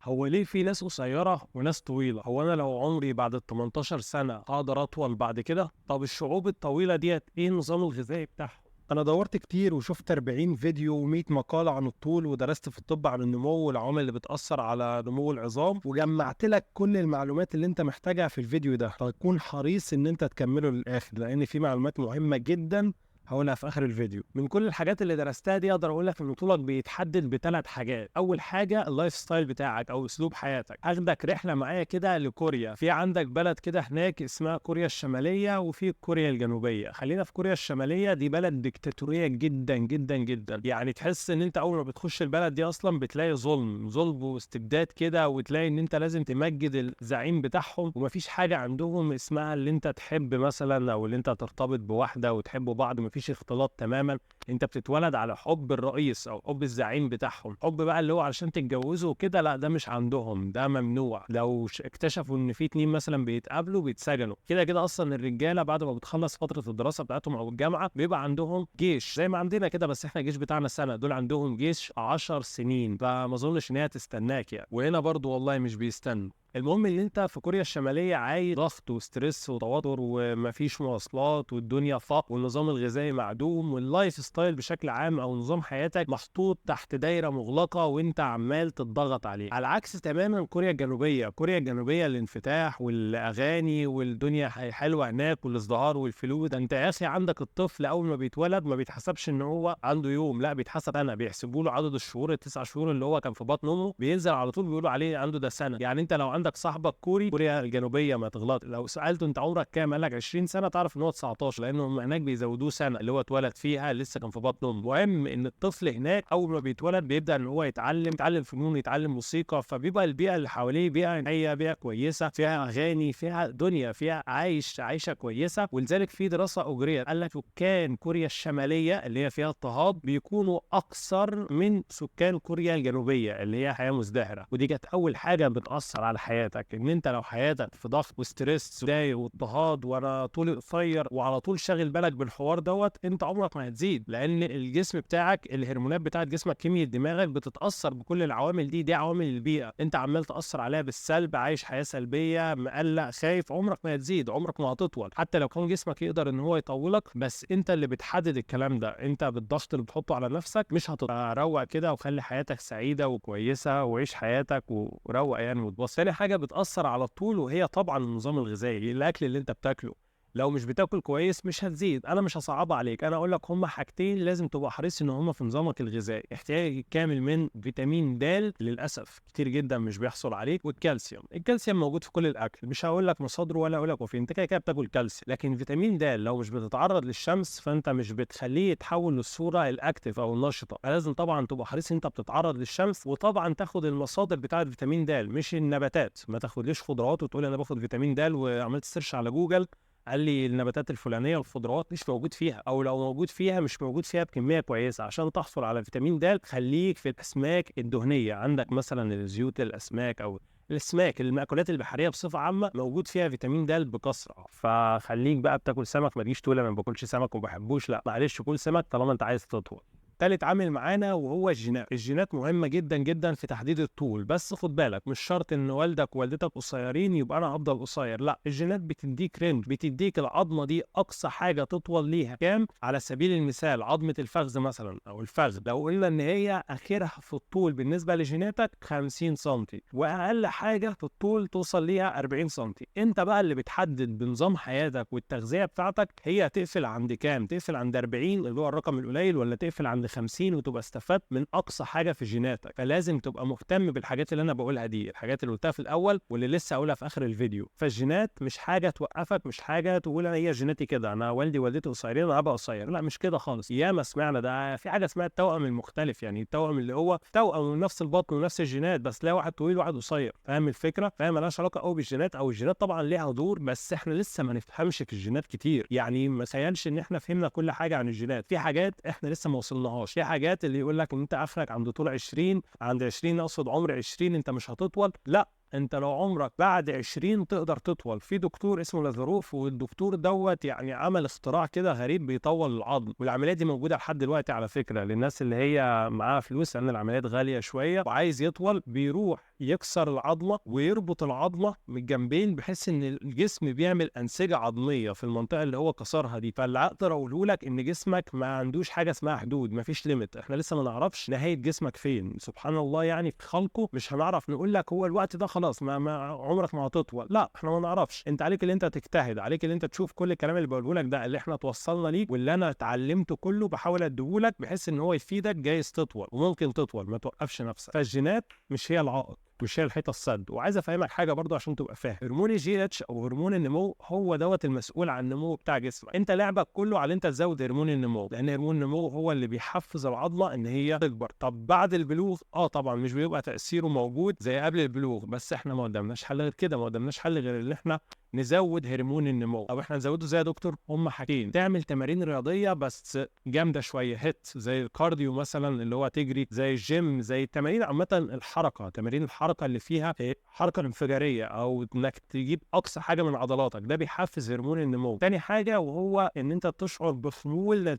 هو ليه في ناس قصيرة وناس طويلة؟ هو أنا لو عمري بعد ال18 سنة هقدر أطول بعد كده؟ طب الشعوب الطويلة ديت إيه النظام الغذائي بتاعهم؟ أنا دورت كتير وشفت 40 فيديو و100 مقالة عن الطول، ودرست في الطب عن النمو والعوامل اللي بتأثر على نمو العظام، وجمعت لك كل المعلومات اللي أنت محتاجها في الفيديو ده. فكون حريص إن أنت تكمله للآخر لأن في معلومات مهمة جدا هقولها في اخر الفيديو. من كل الحاجات اللي درستها دي اقدر اقول لك ان طولك بيتحدد بثلاث حاجات. اول حاجه اللايف ستايل بتاعك او اسلوب حياتك. هاخدك رحله معايا كده لكوريا. في عندك بلد كده هناك اسمها كوريا الشماليه وفي كوريا الجنوبيه. خلينا في كوريا الشماليه. دي بلد ديكتاتوريه جدا جدا جدا، يعني تحس ان انت اول ما بتخش البلد دي اصلا بتلاقي ظلم واستبداد كده، وتلاقي ان انت لازم تمجد الزعيم بتاعهم، ومفيش حاجه عندهم اسمها اللي انت تحب مثلا او اللي انت ترتبط بواحده وتحبوا بعض. مفيش اختلاط تماما. انت بتتولد على حب الرئيس او حب الزعيم بتاعهم. حب بقى اللي هو علشان تتجوزوا وكده، لا ده مش عندهم، ده ممنوع. لو اكتشفوا ان في اتنين مثلا بيتقابلوا بيتسجنوا. كده كده اصلا الرجاله بعد ما بتخلص فتره الدراسه بتاعتهم او الجامعه بيبقى عندهم جيش زي ما عندنا كده، بس احنا الجيش بتاعنا سنه، دول عندهم جيش 10 سنين. فما اظنش ان هي تستناك يعني، وهنا برضو والله مش بيستنوا. المهم ان انت في كوريا الشماليه عايز ضغط وستريس وتوتر ومفيش مواصلات والدنيا فقر والنظام الغذائي معدوم واللايف ستايل بشكل عام او نظام حياتك محطوط تحت دايره مغلقه وانت عمال تتضغط عليه. على عكس تماما كوريا الجنوبيه. كوريا الجنوبيه الانفتاح والاغاني والدنيا حلوه هناك والازدهار والفلوس. ده انت يا اخي عندك الطفل اول ما بيتولد ما بيتحسبش ان هو عنده يوم، لا بيتحسب انا بيحسبوا له عدد الشهور التسع شهور اللي هو كان في بطن امه، بينزل على طول بيقولوا عليه عنده ده سنه. يعني انت لو عندك صاحبك كوري كوريا الجنوبيه ما تغلط، لو سالته انت عمرك كام قال لك 20 سنه، تعرف ان هو 19، لانه هناك بيزودوه سنه اللي هو اتولد فيها لسه كان في بطن امه. المهم ان الطفل هناك اول ما بيتولد بيبدا ان هو يتعلم فنون، يتعلم موسيقى، فبيبقى البيئه اللي حواليه بيئه كويسه، فيها اغاني، فيها دنيا، فيها عايشه كويسه. ولذلك في دراسه اجريت قال لك سكان كوريا الشماليه اللي هي فيها اضطهاد بيكونوا اكثر من سكان كوريا الجنوبيه اللي هي حياه مزدهره. ودي كانت اول حاجه بتاثر على حياتك، ان انت لو حياتك في ضغط وستريس وضايق واضطهاد وانا طولي قصير وعلى طول شاغل بالك بالحوار دوت، انت عمرك ما هتزيد، لان الجسم بتاعك الهرمونات بتاعت جسمك كيمياء دماغك بتتاثر بكل العوامل دي عوامل البيئه. انت عمال تاثر عليها بالسلب، عايش حياه سلبيه، مقلق، خايف، عمرك ما هتزيد، عمرك ما هتطول. حتى لو كان جسمك يقدر ان هو يطولك، بس انت اللي بتحدد الكلام ده. انت بالضغط اللي بتحطه على نفسك مش هتروق كده وخلي حياتك سعيده وكويسه وعيش حياتك وروق يعني وتبص. تاني حاجه بتاثر على الطول وهي طبعا النظام الغذائي، الاكل اللي انت بتاكله. لو مش بتاكل كويس مش هتزيد. انا مش هصعبها عليك، انا اقول لك هما حاجتين لازم تبقى حريص ان هما في نظامك الغذائي. احتياج كامل من فيتامين د، للاسف كتير جدا مش بيحصل عليك، والكالسيوم. الكالسيوم موجود في كل الاكل، مش هقول لك مصادره ولا اقول لك وفين، انت كده كده بتاكل كالسيوم. لكن فيتامين د لو مش بتتعرض للشمس فانت مش بتخليه يتحول للصوره الاكتف او النشطه. فلازم طبعا تبقى حريص انت بتتعرض للشمس، وطبعا تاخد المصادر بتاعه فيتامين د مش النباتات. ما تاخدليش خضروات وتقول انا باخد فيتامين د وعملت سيرش على جوجل قال لي النباتات الفلانيه والخضروات مش موجود فيها، او لو موجود فيها مش موجود فيها بكميه كويسه. عشان تحصل على فيتامين د خليك في الاسماك الدهنيه. عندك مثلا زيوت الاسماك او الاسماك، المأكولات البحريه بصفه عامه موجود فيها فيتامين د بكثره. فخليك بقى بتاكل سمك، ما تجيش تقول انا ما باكلش سمك وما بحبوش، لا معلش كل سمك طالما انت عايز تطول. تالت عامل معانا وهو الجينات. الجينات مهمة جدا جدا في تحديد الطول، بس خد بالك مش شرط ان والدك ووالدتك قصيرين يبقى انا هفضل قصير، لا. الجينات بتديك رينج، بتديك العظمة دي اقصى حاجة تطول ليها كام. على سبيل المثال عظمة الفخذ مثلا او الفخذ، لو قلنا ان هي اخرها في الطول بالنسبة لجيناتك 50 سم، واقل حاجة في الطول توصل ليها 40 سم. انت بقى اللي بتحدد بنظام حياتك والتغذية بتاعتك هي تقفل عند كام. تقفل عند 40 اللي هو الرقم القليل، ولا تقفل عند 50 وتبقى استفدت من اقصى حاجه في جيناتك. فلازم تبقى مهتم بالحاجات اللي انا بقولها دي، الحاجات اللي قلتها في الاول واللي لسه هقولها في اخر الفيديو. فالجينات مش حاجه توقفك، مش حاجه تقول انا هي جيناتي كده، انا والدي ووالدتي قصيرين انا هبقى قصير، لا مش كده خالص. ياما سمعنا ده في حاجه اسمها التوأم المختلف، يعني التوأم اللي هو توأم من نفس البطن ونفس الجينات بس تلاقي واحد طويل وواحد قصير. فاهم الفكره؟ فاهم مالهاش علاقه قوي بالجينات، او الجينات طبعا ليها دور بس احنا لسه ما نفهمش في الجينات كتير. يعني ما تخيلش ان احنا فهمنا كل حاجه عن الجينات، في حاجات احنا لسه ما وصلناهاش. في حاجات اللي يقول لك ان انت اخرك عند طول 20، عند 20 اقصد عمر 20 انت مش هتطول، لا. انت لو عمرك بعد 20 تقدر تطول. في دكتور اسمه لازاروف، والدكتور دوت يعني عمل اختراع كده غريب بيطول العظم، والعمليات دي موجوده لحد دلوقتي على فكره للناس اللي هي معاها فلوس، لان العمليات غاليه شويه وعايز يطول بيروح يكسر العظمه ويربط العظمه من الجنبين، بحيث ان الجسم بيعمل انسجه عظميه في المنطقه اللي هو كسرها دي. فاللي اقدر اقوله لك ان جسمك ما عندوش حاجه اسمها حدود، ما فيش ليميت. احنا لسه ما نعرفش نهايه جسمك فين، سبحان الله. يعني في خلقه مش هنعرف نقول لك هو الوقت ده خلاص ما عمرك ما هتطول، لا احنا ما نعرفش. انت عليك اللي انت تجتهد، عليك اللي انت تشوف كل الكلام اللي بقوله لك ده اللي احنا توصلنا ليه واللي انا اتعلمته كله بحاول اديه لك بحيث ان هو يفيدك. جايز تطول وممكن تطول، ما توقفش نفسك. فالجينات مش هي العائق، مش هي الحيطه السد. وعايز افهمك حاجه برضو عشان تبقى فاهم، هرمون الجي اتش او هرمون النمو هو دوت المسؤول عن النمو بتاع جسمك. انت لعبك كله على انت تزود هرمون النمو، لان هرمون النمو هو اللي بيحفز العضله ان هي تكبر. طب بعد البلوغ طبعا مش بيبقى تاثيره موجود زي قبل البلوغ، بس احنا ما قدامناش حل غير كده، ما قدامناش حل غير ان احنا نزود هرمون النمو. او احنا نزوده زي يا دكتور هم حاجتين، تعمل تمارين رياضيه بس جامده شويه، هيت زي الكارديو مثلا اللي هو تجري، زي الجيم، زي التمارين عامه الحركه، تمارين الحركه اللي فيها حركه انفجاريه او انك تجيب اقصى حاجه من عضلاتك، ده بيحفز هرمون النمو. تاني حاجه وهو ان انت تشعر بخمول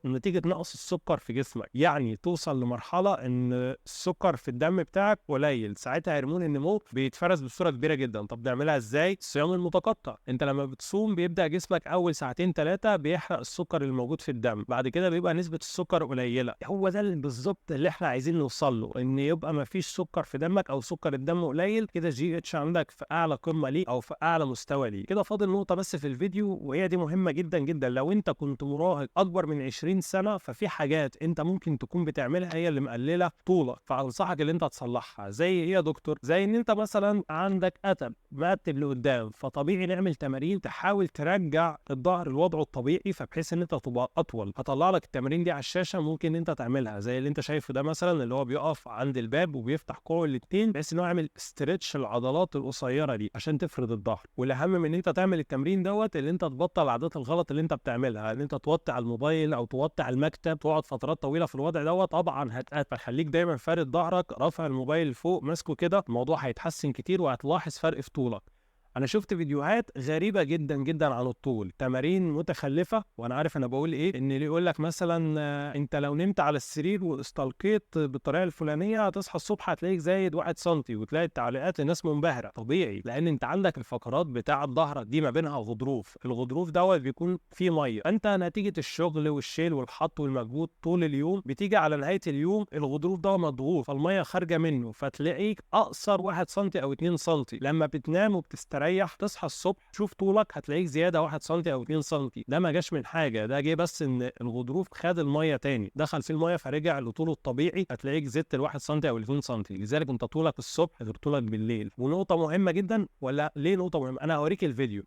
نتيجه نقص السكر في جسمك، يعني توصل لمرحله ان السكر في الدم بتاعك قليل، ساعتها هرمون النمو بيتفرز بصوره كبيره جدا. طب نعملها ازاي؟ الصيام المتقطع. انت لما بتصوم بيبدا جسمك اول ساعتين 3 بيحرق السكر الموجود في الدم، بعد كده بيبقى نسبه السكر قليله. هو ده بالظبط اللي احنا عايزين نوصل له، ان يبقى ما فيش سكر في دمك او سكر الدم قليل. كده جي اتش عندك في اعلى قمه ليه او في اعلى مستوى ليه. كده فاضل نقطه بس في الفيديو وهي دي مهمه جدا جدا. لو انت كنت مراهق اكبر من 20 سنه ففي حاجات انت ممكن تكون بتعملها هي اللي مقلله طولك، فانصحك ان انت تصلحها. زي ايه يا دكتور؟ زي ان انت مثلا عندك مقتب لقدام، فطبيعي نعمل تمارين تحاول ترجع الظهر لوضعه الطبيعي، فبحيث ان انت تبقى اطول. هطلع لك التمارين دي على الشاشه ممكن انت تعملها، زي اللي انت شايفه ده مثلا اللي هو بيقف عند الباب وبيفتح كوعه الاثنين بحيث ان هو يعمل استرتش العضلات القصيره دي عشان تفرد الظهر. والاهم من ان انت تعمل التمرين دوت اللي انت تبطل العادات الغلط اللي انت بتعملها، ان انت توطي على الموبايل او توطي على المكتب، تقعد فترات طويله في الوضع دوت طبعا هتقفل. خليك دايما فارد ظهرك، رافع الموبايل لفوق ماسكه كده، الموضوع هيتحسن كتير وهتلاحظ فرق في طولك. انا شفت فيديوهات غريبه جدا جدا عن الطول، تمارين متخلفه، وانا عارف انا بقول ايه، ان اللي يقول لك مثلا انت لو نمت على السرير واستلقيت بالطريقه الفلانيه هتصحى الصبح هتلاقيك زايد 1 سم، وتلاقي التعليقات الناس منبهره. طبيعي، لان انت عندك الفقرات بتاعه ظهرك دي ما بينها غضروف، الغضروف دوت بيكون فيه ميه، انت نتيجه الشغل والشيل والحط والمجهود طول اليوم بتيجي على نهايه اليوم الغضروف ده مضغوط، فالميه خارجه منه، فتلاقيك اقصر 1 سم او 2 سم. لما بتنام وبتستريح تصحى الصبح تشوف طولك هتلاقيك زياده 1 سم او 2 سم. ده ما جاش من حاجه، ده جه بس ان الغضروف خد الميه تاني، دخل في الميه فرجع لطوله الطبيعي، هتلاقيك زدت ال 1 سم او 2 سم. لذلك انت طولك الصبح غير طولك بالليل. ونقطه مهمه جدا، ولا ليه نقطه مهمه؟ انا هوريك الفيديو.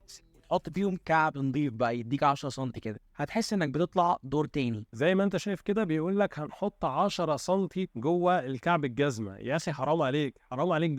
حط فيهم كعب نضيف بقى يديك 10 سم كده، هتحس انك بتطلع دور تاني. زي ما انت شايف كده بيقول لك هنحط 10 سم جوه الكعب الجزمه. يا اخي حرام عليك، حرام عليك،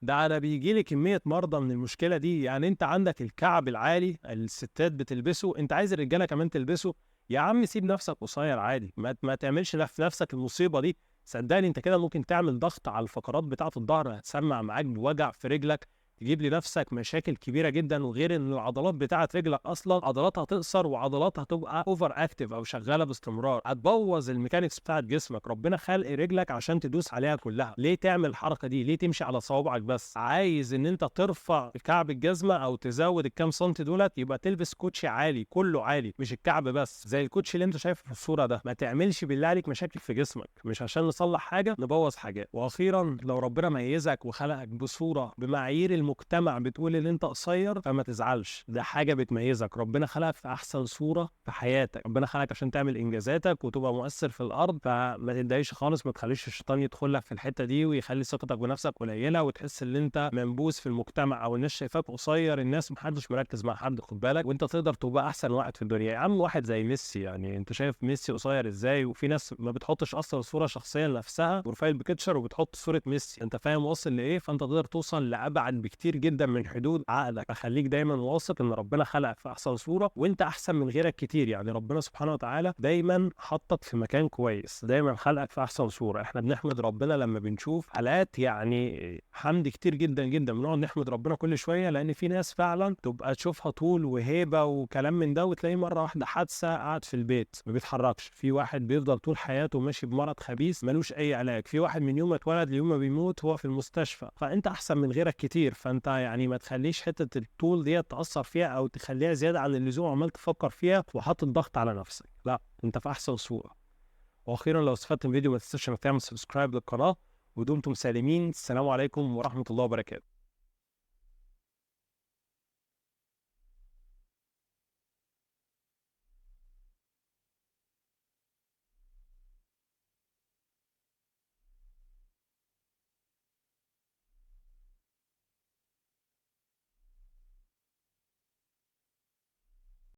ده انا بيجي لي كميه مرضى من المشكله دي. يعني انت عندك الكعب العالي الستات بتلبسه، انت عايز الرجاله كمان تلبسه؟ يا عم سيب نفسك قصير عادي، ما تعملش في نفسك المصيبه دي. صدقني انت كده ممكن تعمل ضغط على الفقرات بتاعه الظهر، هتسمع معاك بوجع في رجلك، تجيب لنفسك مشاكل كبيره جدا. وغير ان العضلات بتاعه رجلك اصلا عضلاتها هتقصر وعضلاتها هتبقى اوفر اكتيف او شغاله باستمرار، هتبوظ الميكانيكس بتاعه جسمك. ربنا خلق رجلك عشان تدوس عليها كلها، ليه تعمل الحركه دي؟ ليه تمشي على صوابعك بس؟ عايز ان انت ترفع كعب الجزمه او تزود الكام سنتي دولت، يبقى تلبس كوتشي عالي، كله عالي مش الكعب بس، زي الكوتشي اللي انت شايفه في الصوره ده. ما تعملش بالله عليك مشاكل في جسمك، مش عشان نصلح حاجه نبوظ حاجات. واخيرا لو ربنا ميزك وخلقك بصوره بمعايير المجتمع بتقول ان انت قصير فما تزعلش، ده حاجه بتميزك. ربنا خلقك في احسن صوره في حياتك، ربنا خلقك عشان تعمل انجازاتك وتبقى مؤثر في الارض، فما تتضايقش خالص، ما تخليش الشيطان يدخل لك في الحته دي ويخلي ثقتك بنفسك قليله وتحس ان انت منبوذ في المجتمع او الناس شايفاك قصير، الناس محدش مركز مع حد. خد بالك وانت تقدر تبقى احسن واحد في الدنيا. يا عم واحد زي ميسي، يعني انت شايف ميسي قصير ازاي؟ وفي ناس ما بتحطش اصلا صوره شخصيه لنفسها بروفايل بيكتشر وبتحط صوره ميسي، انت فاهم واصل لايه؟ فانت تقدر توصل لابعد بكتير كتير جدا من حدود عقلك. فخليك دايما واثق ان ربنا خلقك في احسن صوره، وانت احسن من غيرك كتير. يعني ربنا سبحانه وتعالى دايما حطك في مكان كويس، دايما خلقك في احسن صوره. احنا بنحمد ربنا لما بنشوف حالات يعني حمد كتير جدا جدا، بنقعد نحمد ربنا كل شويه، لان في ناس فعلا تبقى تشوفها طول وهيبه وكلام من ده، وتلاقيه مره واحده حادثه قاعد في البيت ما بيتحركش. في واحد بيفضل طول حياته ماشي بمرض خبيث ملوش اي علاج. في واحد من يوم ما اتولد ليوم ما بيموت هو في المستشفى. فانت احسن من غيرك كتير. فانت يعني ما تخليش حته الطول دي تاثر فيها او تخليها زياده عن اللزوم، عمال تفكر فيها وحاطط ضغط على نفسك. لا، انت في احسن صوره. واخيرا لو استفدت من الفيديو ما تنساش انك تعمل سبسكرايب للقناه. ودمتم سالمين. السلام عليكم ورحمه الله وبركاته.